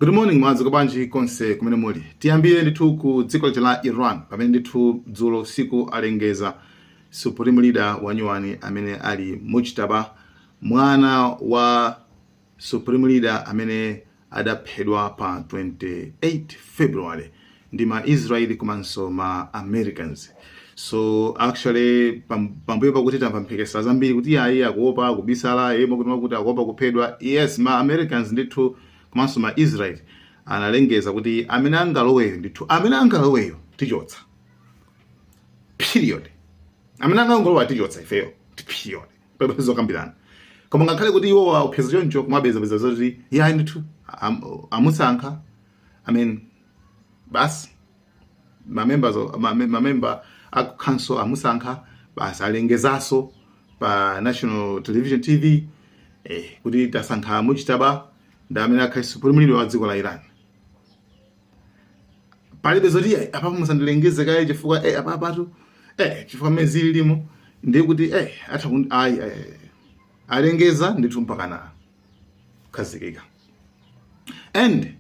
Good morning, mwadzuka bwanji konse kumene muli. Tiyambire ndithu ku dziko la Iran, pamene ndithu dzulo usiku alengeza supreme leader wanyuwani amene ali Mujtaba, mwana wa supreme leader amene adaphedwa pa 28 February ndi ma Israeli komanso ma Americans. So actually pambuyo pakuti tamva mphekesera zambiri kuti ayi akuopa kubisala kuti akuopa kuphedwa. Yes, ma Americans ndithu komanso ma Israel analengeza kuti amene angaloweyo ndithu amene angaloweyo tichotsa, period. Amene angaloweyo tichotsa ifeyo, period. Pepezo kambirana koma ngakhale kuti iwo aupeza choncho kumabeza zoti yayi ndithu amusankha, I mean basi member aku council amusankha, basi alengezaso pa national television TV kuti tasankha Mujtaba nda amene akhali supreme leader wa dziko la Iran. Palibe zoti apa musandilengeze kaye chifukwa apa apatu chifukwa mezili limo ndiye kuti alengeza ndithu mpaka na khazikika. And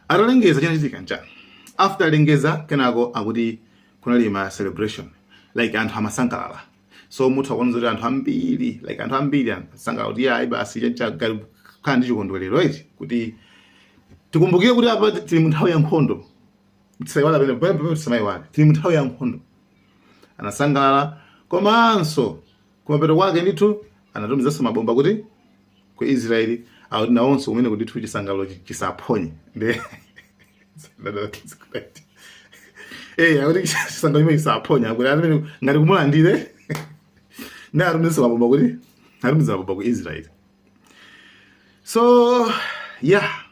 atalengeza chanachitika njani after alengeza kenako akuti kunali ma celebration like anthu amasangalala. So muthu akuona zoti anthu ambiri like anthu ambiri amasangalala kuti ayi basi chancha kana ndi chikondwerero right kuti tikumbukire kuti apa tili mu nthawi ya nkhondo. Tisaiwala pene tisaiwala tili mu nthawi ya nkhondo. Anasangalala komanso kumapeto kwake ndithu anatumizaso mabomba kuti ku Israeli akuti nawonso kumene kuti ndithu chisangalalo chisaphonye ndi akuti chisangalalo chisaphonye akuti amene ngati kumulandire ndi atumiza mabomba kuti atumiza mabomba ku Israeli. So yeah,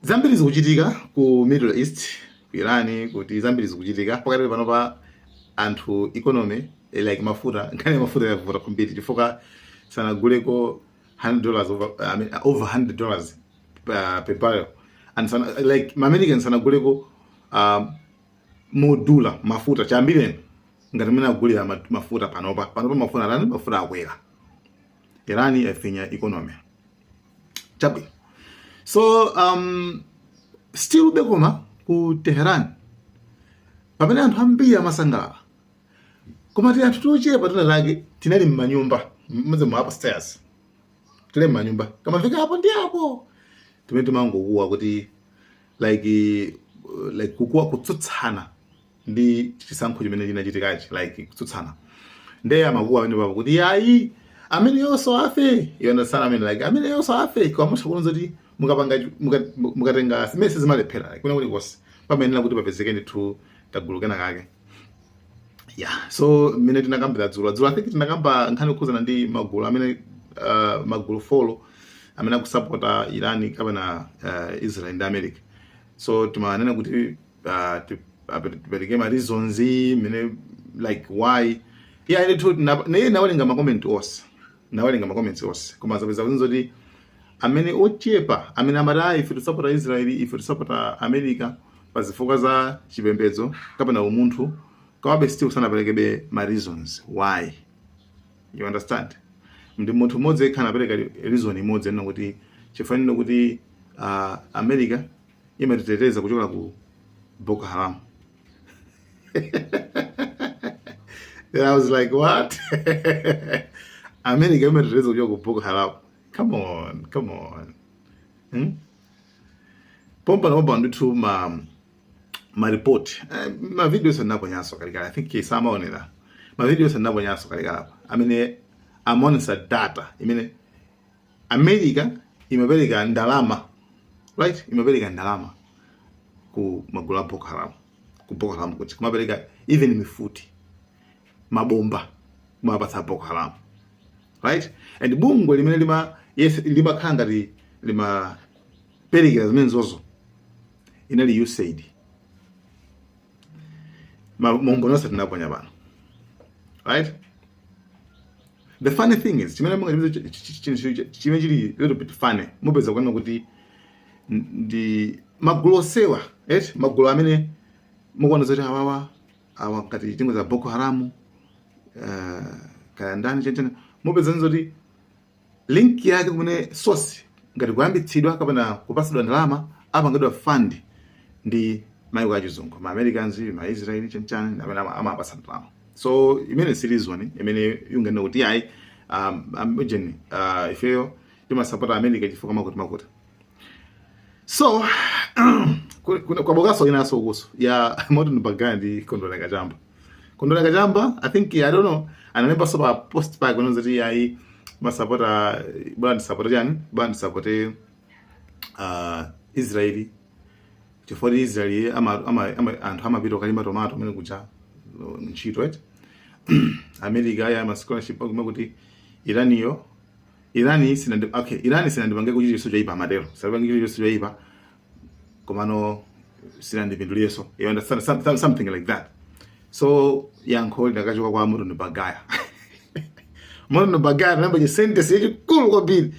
zambiri zikuchitika ku Middle East, ku Iran, kuti zambiri zikuchitika pakati pano pa anthu economy like mafuta, ngani mafuta yavuta kwambiri chifukwa sanaguleko $100 over $100 per barrel, and like Americans sanaguleko modula mafuta chambiri ngati mena agulira mafuta panopa mafuta akwera. Iran yafinya economy chabi. So still bekoma ku Tehran pamene anthu ambiri amasangalala koma ti anthu tochepa lake tinali m'manyumba mmozi mwa upstairs tile m'manyumba kama fika hapo ndi hapo tumene timangokuwa kuti like kukuwa kutsutsana ndi chisankho chimene chinachitikachi like kutsutsana ndiye amakuwa amene baba kuti yayi amene yonso afe. You understand? I mean like amene yonso afe kwa mutha kunza kuti mukatenga simese zimalephera like kuna kuti kosi pamene kuti papezeke ndithu tagulukana kake. Yeah, so mine tinakambira dzulo I think tinakamba nkhani kukhuzana ndi magulu amene magulu follow amene akusupporta Iran kapena Israel ndi America. So timanena kuti tipereke ma reasons mine like why yeah ndithu nawalenga ma comment onse koma zapeza kuti amene ochepa amene amati ife tisupporta Israel ife tisupporta America pazifukwa za chipembedzo kapena umunthu kawabe still sanaperekebe ma reasons why. You understand? Ndi munthu mmodzi kana apereka reason imodzi ena kuti chifaniro kuti America imatiteteza kuchoka ku Boko Haram. Then I was like, what? America imatiteteza kuchoka ku Boko Haram. Come on. Pompa na mabanda tu ma report. Ma videos anapo nyaso kalikala. I think sama onela. Ma videos anapo nyaso kalikala. Amene amonisa data. Imene America imepeleka ndalama. Right? Imepeleka ndalama ku magula Boko Haram. Ku Boko Haram kuti kumapeleka even mifuti. Mabomba kumapatsa Boko Haram. Right? And bungo limene lima khanga lima pelekera zimene zozo inali USAID. Mambono sa tinaponya bana. Right? The funny thing is chimene chimene little bit funny mupeza kwanga kuti ndi magulu osewa magulu amene mukuona zoti awa ngati tingo za Boko Haram kaya ndani mupeza zoti link yake kumene source ngati kuyambitsidwa kapena kupasidwa ndalama apangidwa fund ndi mayiko achizungu, ma Americans, ma Israeli chanchani amene amapasa ndalama. So imene series one imene yungena kuti yayi imagine ifeyo timasapota America chifukwa makuti. So kwa bogaso inaso kuso ya Morton Bagaya ndi Kondoleka Jamba. Kondoleka Jamba, I think, I don't know, ananemba sopa post pa kuno zati yayi masapota band support Israeli. Chifukwa Israeli ama anthu amapita kalima tomato mene kucha nchito right. America ya ma scholarship kuti Irani sinandipange kuchita chiso chaipa matero. Sabange kuchita chiso chaipa komano sinandipinduliyeso. You understand something like that. So yankho ndakachoka kwa Morton Bagaya. Morton Bagaya namba je sentence yachikulu kwambiri.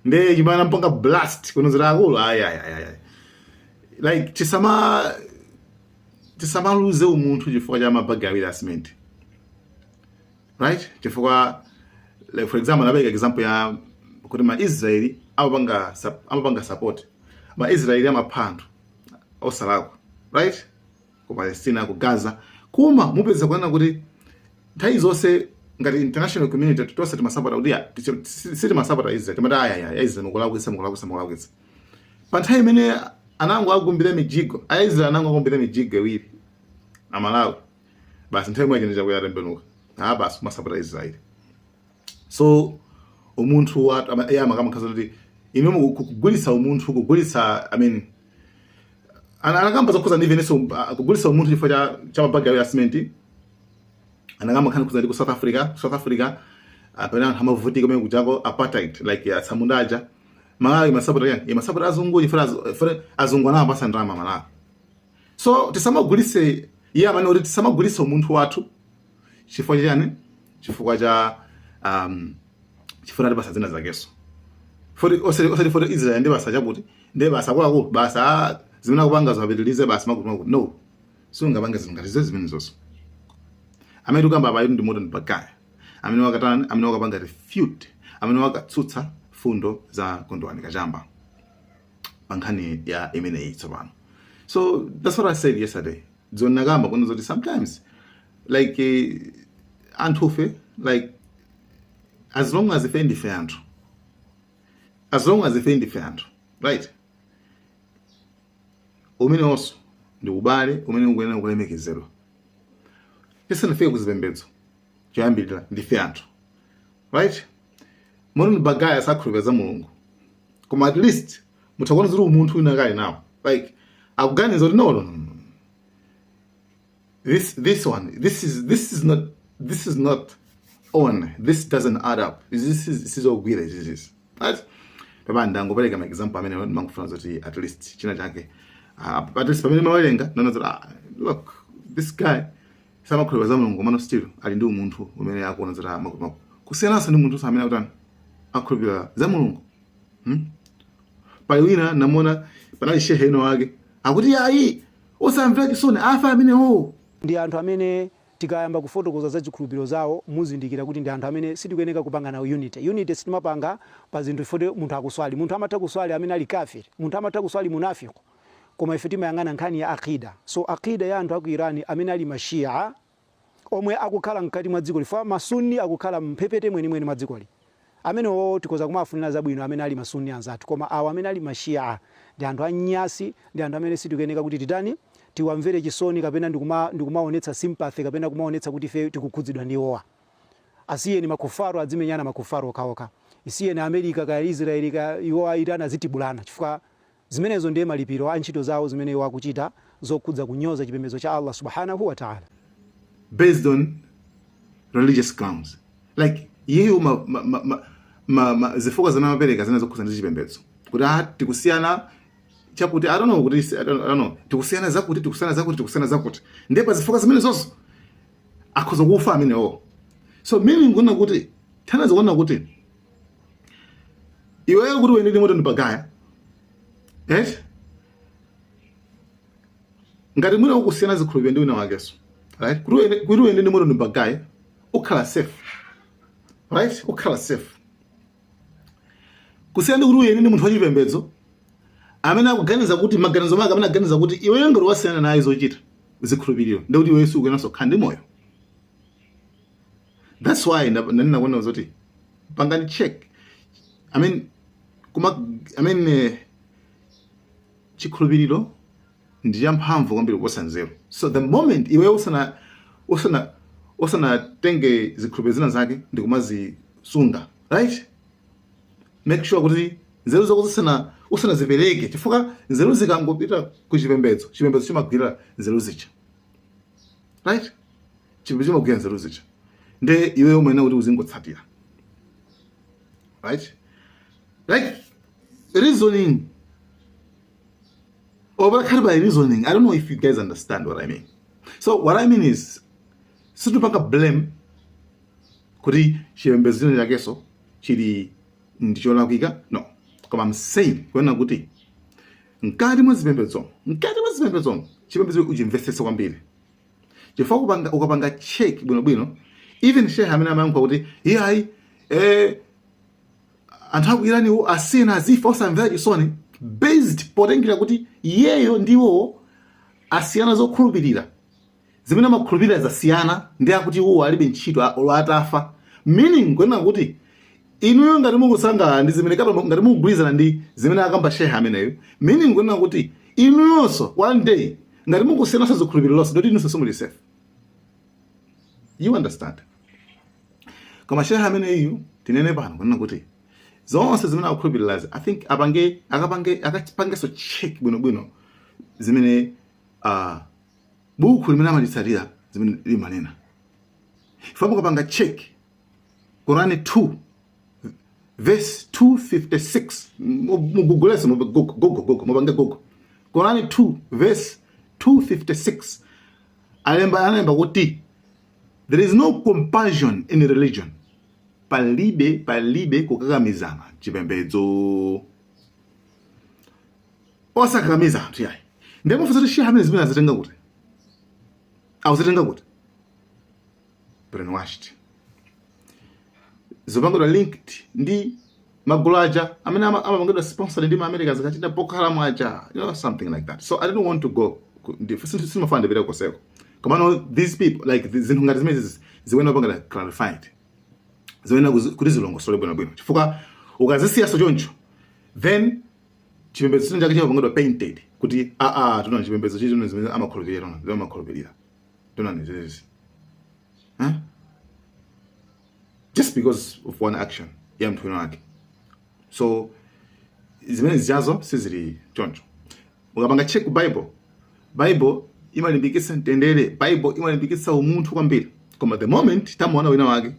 Nde chimana mpanga blast kunozera akulu ay. Like tisama luze umuntu chifukwa cha mabagaya harassment. Right? Chifukwa, like for example, nabeka example ya kuti ma Israeli amapanga support. Ma Israeli amaphandu osalako, right? Ku Palestina, ku Gaza. Kuma mupeza kuona kuti nthawi zonse ngati international community tonse timasapota kuti sitimasapota Israeli. Timati aya Israeli mukulakwitsa. Pa nthawi imene anango agumbira mijigo, Israeli anango agumbira mijigo iwiri amalawi. Basi nthawi imwe cheneza kuyata mbenuka. Basi kumasapota Israeli. So umuntu amakamakaza kuti inomo kugulisa umuntu kugulisa anakamba zokuza ndi Veneso kugulisa umuntu chifukwa cha mabagaya harassment. Anakamba kana kuza ndi ku South Africa apena hamavuti kama kujako apartheid like ya samundaja malawi masapota azungu chifukwa azungu ana apasa ndalama malawi. So tisamagulise tisamagulisa umuntu wathu chifukwa chani? Chifukwa cha chifukwa ndi basa zina zakeso. For Israel ndi basa chakuti ndi basa kwako basa zimene kupanga zapitilize basa makuti no. Sungapanga zingati zimene zonso. Amene ukamba abayo ndi Morton Bagaya. Amene wakapanga refute. Amene wakatsutsa fundo za Kondoleka Jamba. Pankhani ya imene tsopano. So that's what I said yesterday. Zona gamba kuno zoti sometimes like anthufe like as long as ife ndife anthu. Right? Umene also ndi ubale umene ukuyenera kulemekezedwa. Tisanafike kuzipembedzo choyambirira ndife anthu. Right? Morton Bagaya sakhulupirira Mulungu. Koma at least mutakuona ziri umuntu wina kali nawo. Like akuganiza kuti no. This is not on. This doesn't add up. This is all weird. This is. Right? Baba ndangopereka ma example amene mangufuna zoti at least china chake at least pamene mawerenga nona zoti look, this guy samakhulupirira Mulungu mano still ali ndi umuntu umene akuona zoti makuti kusiyana ndi munthu amene akutani akhulupirira za Mulungu. Pali wina namona panali shehe eno wake akuti yayi osamvera chisoni afa amene ndi anthu amene tikayamba kufotokoza za chikhulupiriro zawo muzindikira kuti ndi anthu amene sitikuyeneka kupanga nawo unity sitimapanga pa zinthu ifoti munthu akuswali. Munthu amatha kuswali amene ali kafiri, munthu amatha kuswali munafiki. Koma ife timayang'ana nkhani ya akida. So akida ya anthu aku Irani amene ali mashia omwe akukhala mkati mwa dziko lifa masunni akukhala mphepete mwenimweni mwa dziko li. Amene tikoza kumafunira zabwino amene ali masunni anzathu. Koma awo amene ali mashia ndi anthu anyasi, ndi anthu amene sitikuyeneka kuti titani tiwamvere chisoni kapena ndikumaonetsa sympathy kapena kumaonetsa kuti ife tikukhudzidwa ndiwowa. Asiyeni makufaro adzimenyana makufaro okaoka. Isiyeni America ka Israeli ka iwo Iran azitibulana chifukwa zimenezo ndiye malipiro a ntchito zawo zimene iwo akuchita zokhudza kunyoza chipembedzo cha Allah subhanahu wa ta'ala based on religious grounds. Like yeyo zifoka zamapereka zina zokhudza ndi chipembedzo kuti tikusiyana chakuti I don't know tikusiyana zakuti ndipo zifoka zimene zonso akhoza kufa amenewo. So meaning kuna kuti tana zikuona kuti iweyo kuti wene ndi Morton Bagaya ngati mwina ukusiyana zikhulupiriro ndi wina wakeso, right? Kuti wene ndi Morton Bagaya ukhala safe, right? Ukhala safe kusiyana kuti uyeni ndi munthu wachipembedzo amene akuganiza kuti maganizo make amene aganiza kuti iweyo ngati wasiyana naye zochita zikhulupiriro ndi kuti iweyo sukuyenanso kukhala ndi moyo. That's why ndinakuona zoti pangani check. Chikhulupiriro ndi champhamvu kwambiri kuposa nzeru. So the moment iweyo usana tenge zikhulupiriro zina zake ndi kumazisunga, right? Make sure kuti nzeru zako usanazipereke, chifukwa nzeru zikangopita ku chipembedzo chimagwira nzeru zicha, right? Chipembedzo chimagwira nzeru zicha nde iweyo umene kuti uzingotsatira, right? Like reasoning, or what I mean by reasoning, I don't know if you guys understand what I mean. So what I mean is, situpanga blame kuti chipembedzo chakeso chili ndicholakwika, no. Koma I'm saying kwena kuti mkati mwa zipembedzo chipembedzo uchimvetsetse kwambiri. Chifukwa ukapanga check bwinobwino, even shehe amene amayankha kuti iyayi anthu akuirani asiyana azifa osamvera chisoni based potengera kuti iyeyo ndiwo asiyana zokhulupirira zimene amakhulupirira zasiyana ndi akuti iwo alibe ntchito atafa, meaning kwena kuti inuyo ngati mukusangana ndi zimene ngati mukugwirizana ndi zimene akamba shehe ameneyo, meaning kwena kuti inuyonso one day ngati mukusiyananso zikhulupiriro lonse ndoti inunso simuli safe. You understand? Koma shehe ameneyo tinene pano kwena kuti zonse zimene akukhulupirirazi I think akapangeso check bwinobwino zimene buku limene amalitsatira zimene limanena. Ifa mukapanga check Qur'an 2 verse 256, mugugulese mubange Google. Qur'an 2 verse 256 alemba kuti there is no compassion in religion. Palibe kukakamizana chipembedzo. Osakakamiza anthu yayi. Ndipo futhi shehe amene zimene azitenga kuti. Awuzitenga kuti. Brainwashed. Zopangidwa linked ndi magulu aja amene amapangidwa sponsored ndi America zakachita Boko Haram aja, something like that. So I don't want to go simafanda bila koseko. Koma no, these people like zinthu ngati zimene ziwena pangala clarified. Ziwena kuti zilongosole bwinobwino. Chifukwa ukazisiyaso choncho, then chipembedzo chino chake chimapangidwa painted kuti tuna chipembedzo chino zimene amakhulupirira. Tuna nizezi. Just because of one action ya mtu wake. So zimene zijazo sizili choncho. Ukapanga check Bible imalimbikitsa mtendere, Bible imalimbikitsa umunthu kwambiri. Koma the moment tamuona wina wake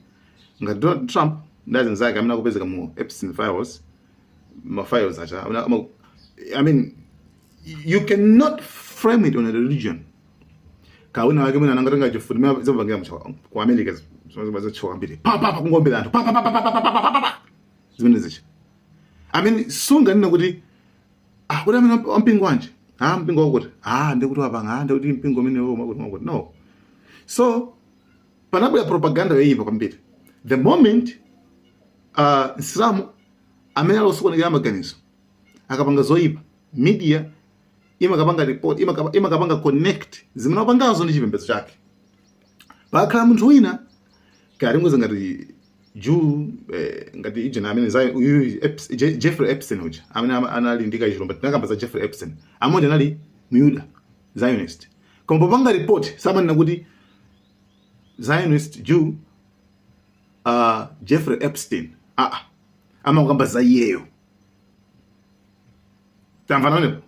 ngati Donald Trump ndazi nzake amene akupezeka mu Epstein files, files acha. I mean, you cannot frame it on a religion. Kauna wake mwana nangatenga chifundi zobangira mchwa ku America zochoka mbiri. Kungombera anthu. Zimene zicha. I mean, sunga nina kuti kuti amene ampingo wanje. Mpingo wakuti. Ndikuti wapanga, ndikuti mpingo mene wakuti. No. So, panabwera propaganda yoyipa kwambiri. The moment Islamu amene alosokonekera maganizo akapanga zoyipa, media imakapanga report, imakapanga connect zimene wapangazo ndi chipembedzo chake. Pakhala munthu wina kali ngoza ngati ngati ijena amene Jeffrey Epstein uja amene anali ndika chilomba tinakamba za Jeffrey Epstein amene anali Myuda Zionist. Koma popanga report samanena kuti Zionist Jew Jeffrey Epstein amakamba za iyeyo. Tamva nane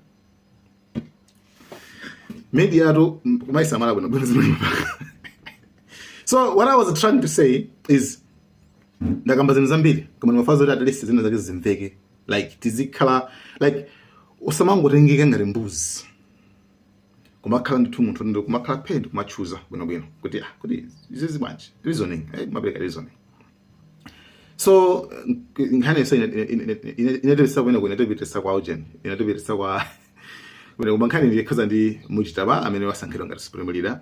media to kumaisa mara bwana. So what I was trying to say is ndakamba zinthu zambiri koma ndimafaza kuti at least zina zake zimveke, like tizikhala like usamangotengeka ngati mbuzi kumakhala ndithu munthu ndi kumakhala phendi kumachuza bwinobwino kuti izizi bwanji reasoning mabeka reasoning. So nkhani yesa inatebisa kwena inatebisa kwa Eugene inatebisa kwa when umankhani ndikhaza ndi Mujtaba amene wasankhidwa ngati supreme leader.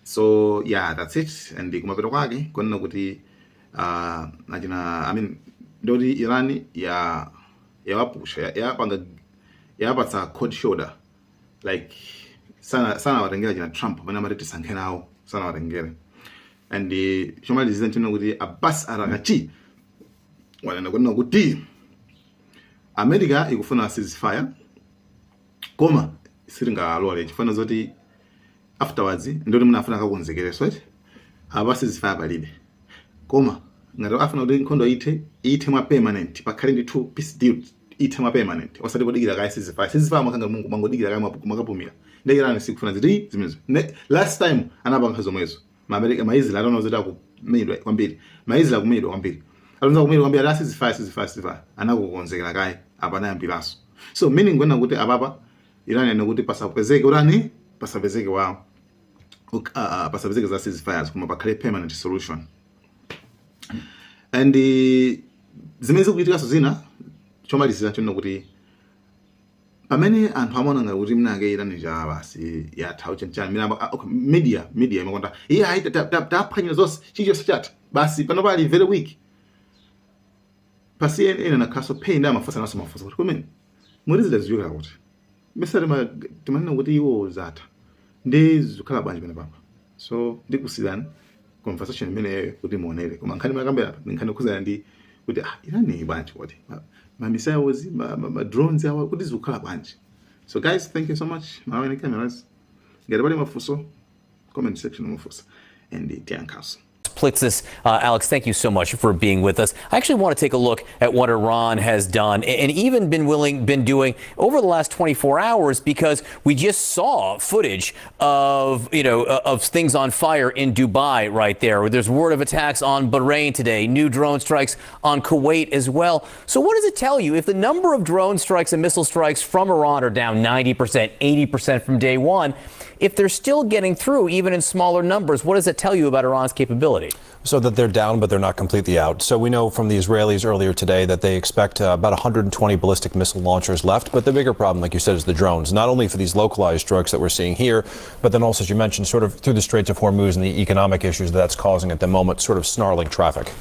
So yeah, that's it. And kumapita kwake kunena kuti I mean ndoti Iran ya yawapusha yapatsa cold shoulder like sana watengera china Trump pamene amati tisankhe nawo sana watengere and chomaliza nchino kuti Abbas Arakachi wanena kunena kuti America ikufuna ceasefire koma siringalole chifana zoti afterwards ndoti munafuna kakonzekereso right aba ceasefire palibe koma ngati afuna kuti nkhondo ite mwa permanent pakhale ndi two peace deal ite mwa permanent osati kodikira ka ceasefire makanga Mungu mangodikira ka makapumira ndekirani sikufuna ziti zimenezo last time anapanga zomwezo America maizila adono zita kumidwa kwambiri maizila kumidwa kwambiri alonza kumidwa kwambiri la ceasefire anakukonzekera kai apana yambilaso so meaning kwena kuti ababa Iran enokuti pasapezeke wao pasapezeke za ceasefires kuma pakhale permanent solution and zimeze kuitika so zina chomalizira chino kuti pamene anthu amaona kuti mnange Iran ja basi yathawu chenchani mina media imakonda hayi taphwanya zonse chicho chat basi pano pali very weak pasi ena na kaso pay ndama fosa naso mafosa kuti kumene murizida zijuka kuti mesari timanena kuti iwo zata ndezikhala banje pena papa so ndikusiyana conversation imene kuti muonere koma nkhani makambera nkhani kuzana ndi kuti Iran banje kuti ma missiles ma drones awa kuti zikhala banje so guys thank you so much mawana cameras ngati pali mafuso comment section mafuso and tiankaso Plixus. Alex, thank you so much for being with us. I actually want to take a look at what Iran has done and even been doing over the last 24 hours, because we just saw footage of, of things on fire in Dubai right there. There's word of attacks on Bahrain today, new drone strikes on Kuwait as well. So what does it tell you if the number of drone strikes and missile strikes from Iran are down 90%, 80% from day one? If they're still getting through, even in smaller numbers, what does it tell you about Iran's capability? So that they're down, but they're not completely out. So we know from the Israelis earlier today that they expect about 120 ballistic missile launchers left. But the bigger problem, like you said, is the drones, not only for these localized strikes that we're seeing here, but then also, as you mentioned, sort of through the Straits of Hormuz and the economic issues that's causing at the moment, sort of snarling traffic.